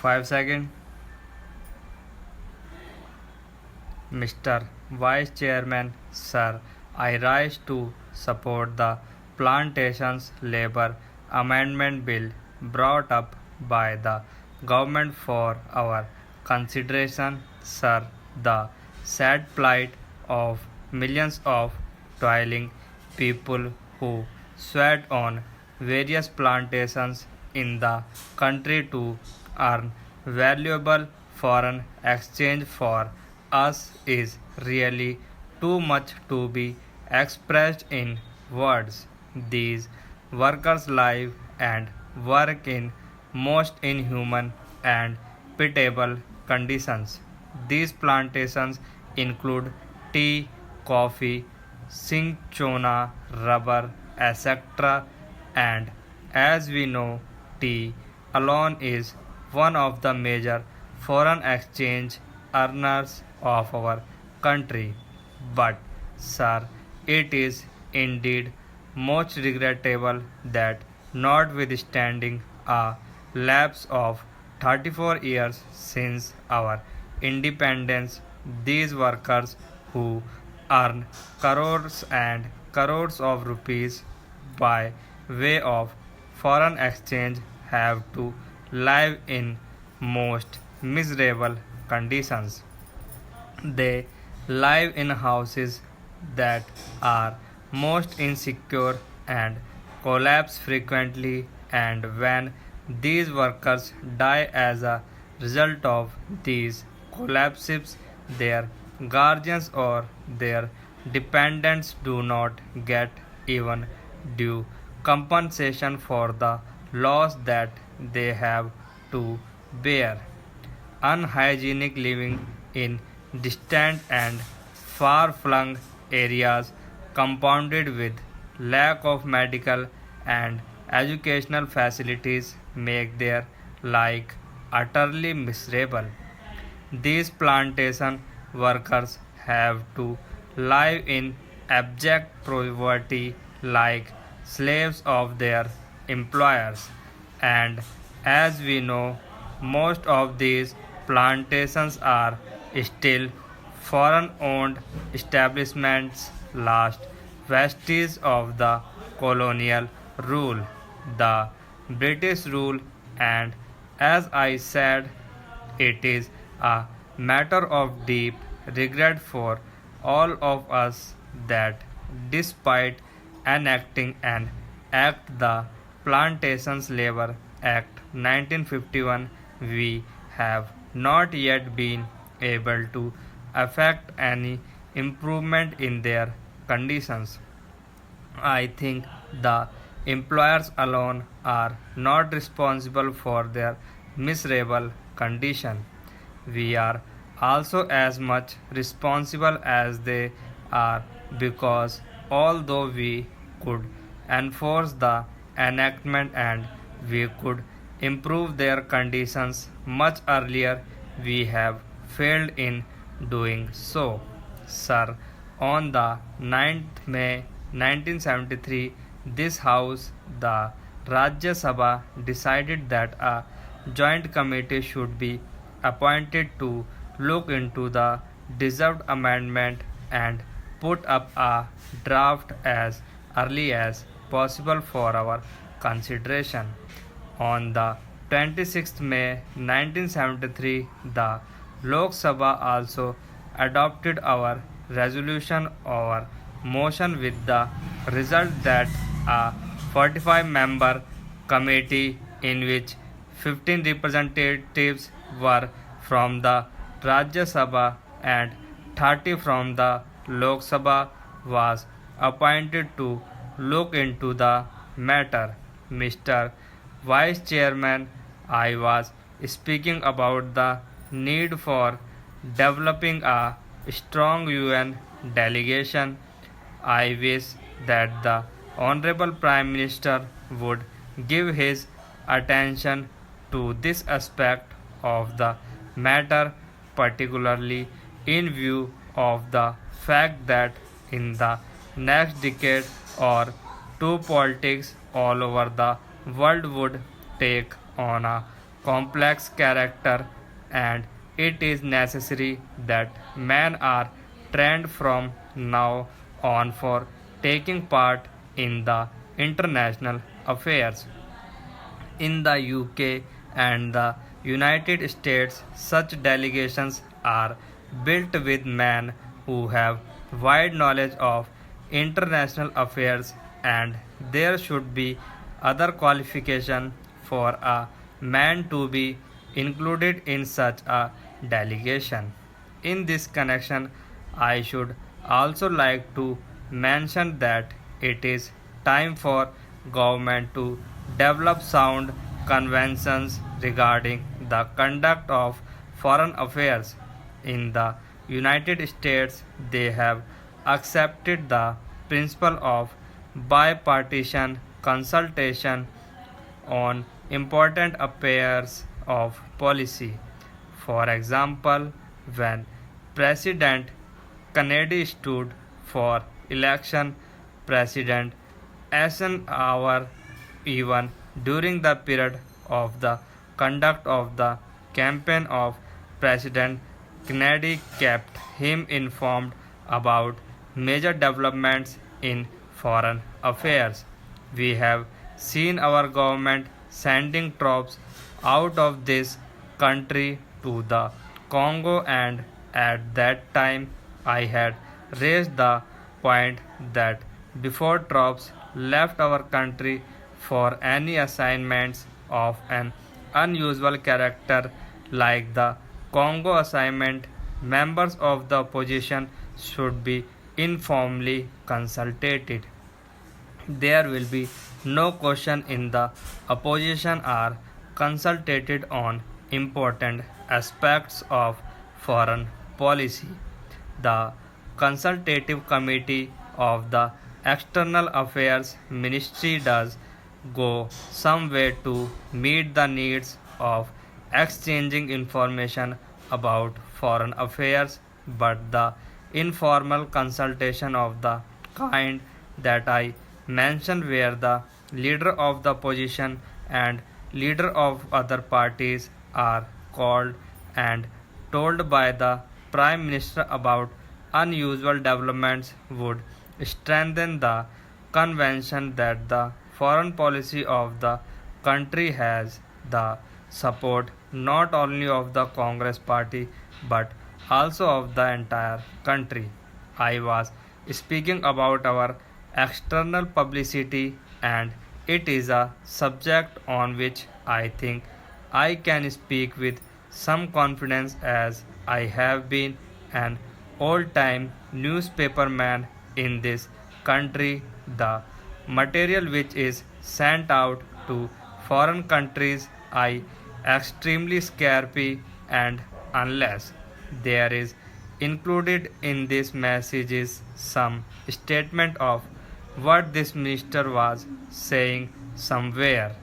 5 seconds. Mr. Vice Chairman, sir, I rise to support the Plantations Labor Amendment Bill brought up by the government for our consideration, sir. The sad plight of millions of toiling people who sweat on various plantations in the country to earn valuable foreign exchange for us is really too much to be expressed in words. These workers live and work in most inhuman and pitiable conditions. These plantations include tea, coffee, cinchona, rubber, etc. And as we know, tea alone is one of the major foreign exchange earners of our country. But, sir, it is indeed most regrettable that, notwithstanding a lapse of 34 years since our independence, these workers who earn crores and crores of rupees by way of foreign exchange have to live in most miserable conditions. They live in houses that are most insecure and collapse frequently, and when these workers die as a result of these collapses, their guardians or their dependents do not get even due compensation for the loss that they have to bear. Unhygienic living in distant and far flung areas, compounded with lack of medical and educational facilities, make their life utterly miserable. These plantation workers have to live in abject poverty like slaves of their employers. And as we know, most of these plantations are still foreign owned establishments, last vestige of the colonial rule, the British rule, and as I said, it is a matter of deep regret for all of us that despite enacting an act, the Plantations Labor Act 1951, we have not yet been able to affect any improvement in their conditions. I think the employers alone are not responsible for their miserable condition. We are also as much responsible as they are, because although we could enforce the enactment and we could improve their conditions much earlier, we have failed in doing so. Sir, on the 9th May 1973, this House, the Rajya Sabha, decided that a joint committee should be appointed to look into the deserved amendment and put up a draft as early as possible for our consideration. On the 26th May 1973, the Lok Sabha also adopted our resolution or motion, with the result that a 45-member committee, in which 15 representatives were from the Rajya Sabha and 30 from the Lok Sabha, was appointed to look into the matter. Mr. Vice Chairman, I was speaking about the need for developing a strong UN delegation. I wish that the Honorable Prime Minister would give his attention to this aspect of the matter, particularly in view of the fact that in the next decade or two, politics all over the world would take on a complex character, and it is necessary that men are trained from now on for taking part in the international affairs. In the UK and the United States, such delegations are built with men who have wide knowledge of international affairs, and there should be other qualification for a man to be included in such a delegation. In this connection, I should also like to mention that it is time for government to develop sound conventions regarding the conduct of foreign affairs. In the United States, they have accepted the principle of bipartisan consultation on important affairs of policy. For example, when President Kennedy stood for election, President Eisenhower, even during the period of the conduct of the campaign of President Kennedy, kept him informed about major developments in foreign affairs. We have seen our government sending troops out of this country to the Congo, and at that time I had raised the point that before troops left our country for any assignments of an unusual character like the Congo assignment, members of the opposition should be informally consulted. There will be no question in the opposition are consulted on important aspects of foreign policy. The consultative committee of the External Affairs Ministry does go some way to meet the needs of exchanging information about foreign affairs, but the informal consultation of the kind that I mentioned, where the leader of the opposition and leader of other parties are called and told by the Prime Minister about unusual developments, would strengthen the conviction that the foreign policy of the country has the support not only of the Congress party but also of the entire country. I was speaking about our external publicity, and it is a subject on which I think I can speak with some confidence, as I have been an old time newspaperman in this country. The material which is sent out to foreign countries I extremely scarcely, and unless there is included in this message is some statement of what this minister was saying somewhere.